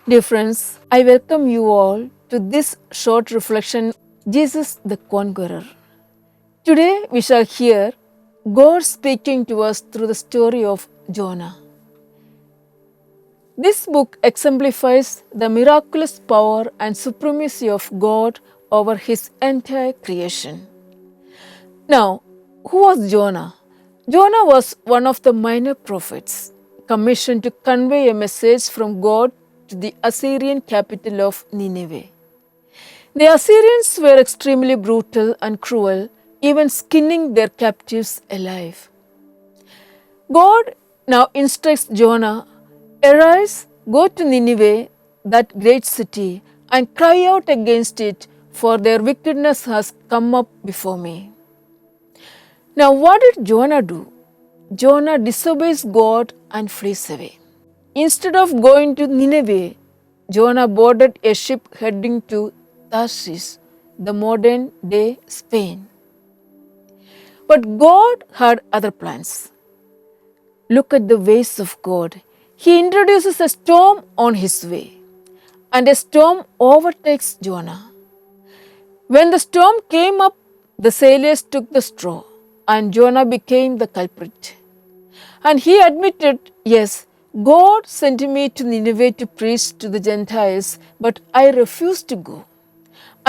Dear friends, I welcome you all to this short reflection, Jesus the Conqueror. Today we shall hear God speaking to us through the story of Jonah. This book exemplifies the miraculous power and supremacy of God over his entire creation. Now, who was Jonah? Jonah was one of the minor prophets commissioned to convey a message from God to the Assyrian capital of Nineveh. The Assyrians were extremely brutal and cruel, even skinning their captives alive. God now instructs Jonah, "Arise, go to Nineveh, that great city, and cry out against it, for their wickedness has come up before me." Now, what did Jonah do? Jonah disobeys God and flees away. Instead of going to Nineveh, Jonah boarded a ship heading to Tarshish, the modern day Spain. But God had other plans. Look at the ways of God. He introduces a storm on his way, and a storm overtakes Jonah. When the storm came up, the sailors took the straw, and Jonah became the culprit. And he admitted, "Yes, God sent me to Nineveh to preach to the Gentiles, but I refused to go.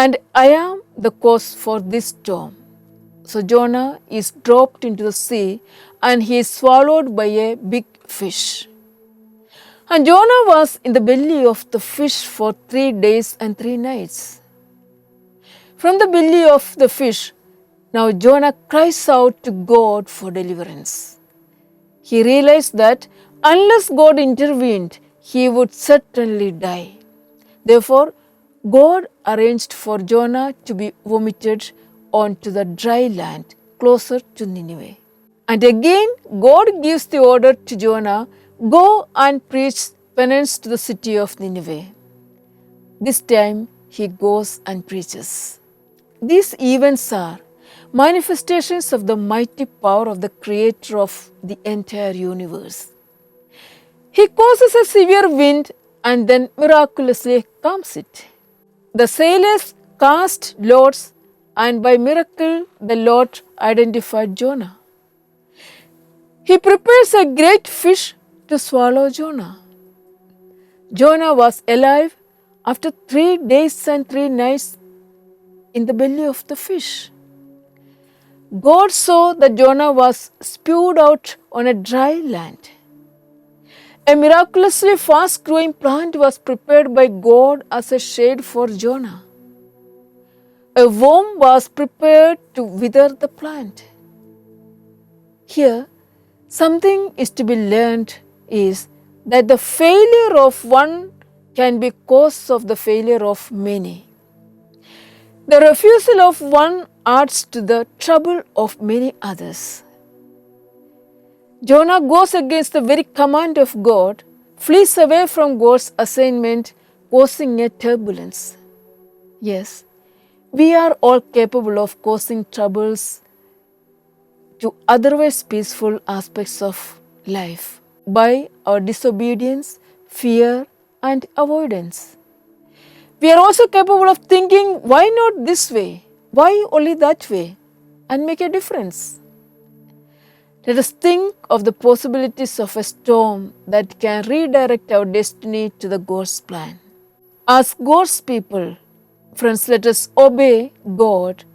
And I am the cause for this storm." So Jonah is dropped into the sea and he is swallowed by a big fish. And Jonah was in the belly of the fish for 3 days and 3 nights. From the belly of the fish, now Jonah cries out to God for deliverance. He realized that unless God intervened, he would certainly die. Therefore, God arranged for Jonah to be vomited onto the dry land closer to Nineveh. And again, God gives the order to Jonah, "Go and preach penance to the city of Nineveh." This time, he goes and preaches. These events are manifestations of the mighty power of the Creator of the entire universe. He causes a severe wind and then miraculously calms it. The sailors cast lots, and by miracle the lot identified Jonah. He prepares a great fish to swallow Jonah. Jonah was alive after 3 days and 3 nights in the belly of the fish. God saw that Jonah was spewed out on a dry land. A miraculously fast-growing plant was prepared by God as a shade for Jonah. A worm was prepared to wither the plant. Here, something is to be learned is that the failure of one can be cause of the failure of many. The refusal of one adds to the trouble of many others. Jonah goes against the very command of God, flees away from God's assignment, causing a turbulence. Yes, we are all capable of causing troubles to otherwise peaceful aspects of life by our disobedience, fear, and avoidance. We are also capable of thinking, "Why not this way? Why only that way?" and make a difference. Let us think of the possibilities of a storm that can redirect our destiny to the God's plan. As God's people, friends, let us obey God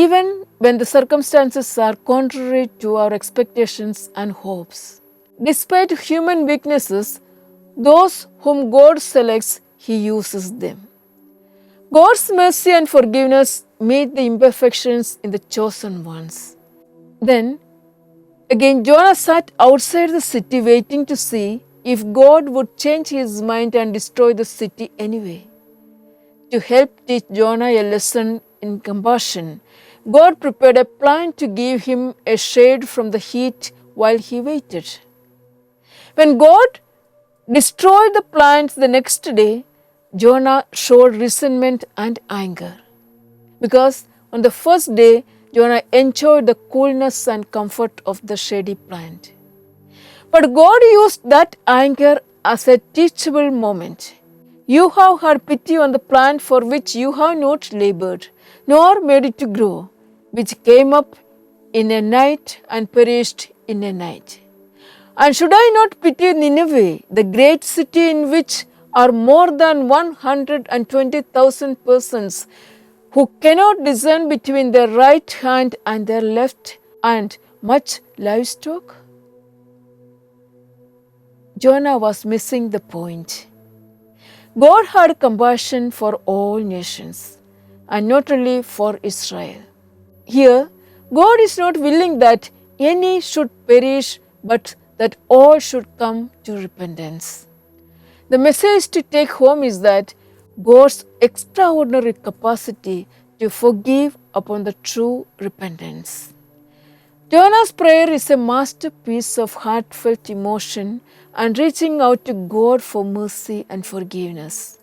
even when the circumstances are contrary to our expectations and hopes. Despite human weaknesses, those whom God selects, He uses them. God's mercy and forgiveness meet the imperfections in the chosen ones. Then, again, Jonah sat outside the city waiting to see if God would change his mind and destroy the city anyway. To help teach Jonah a lesson in compassion, God prepared a plant to give him a shade from the heat while he waited. When God destroyed the plant the next day, Jonah showed resentment and anger. Because on the first day, Jonah enjoyed the coolness and comfort of the shady plant. But God used that anger as a teachable moment. You have had pity on the plant for which you have not labored, nor made it to grow, which came up in a night and perished in a night. And should I not pity Nineveh, the great city in which are more than 120,000 persons who cannot discern between their right hand and their left, and much livestock? Jonah was missing the point. God had compassion for all nations, and not only for Israel. Here, God is not willing that any should perish, but that all should come to repentance. The message to take home is that God's extraordinary capacity to forgive upon the true repentance. Jonah's prayer is a masterpiece of heartfelt emotion and reaching out to God for mercy and forgiveness.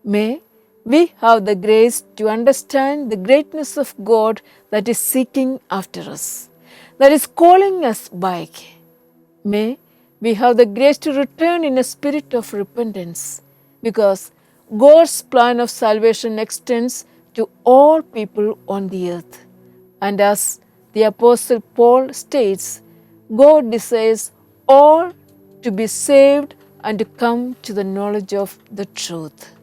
May we have the grace to understand the greatness of God that is seeking after us, that is calling us back. May we have the grace to return in a spirit of repentance, because God's plan of salvation extends to all people on the earth. And as the Apostle Paul states, God desires all to be saved and to come to the knowledge of the truth.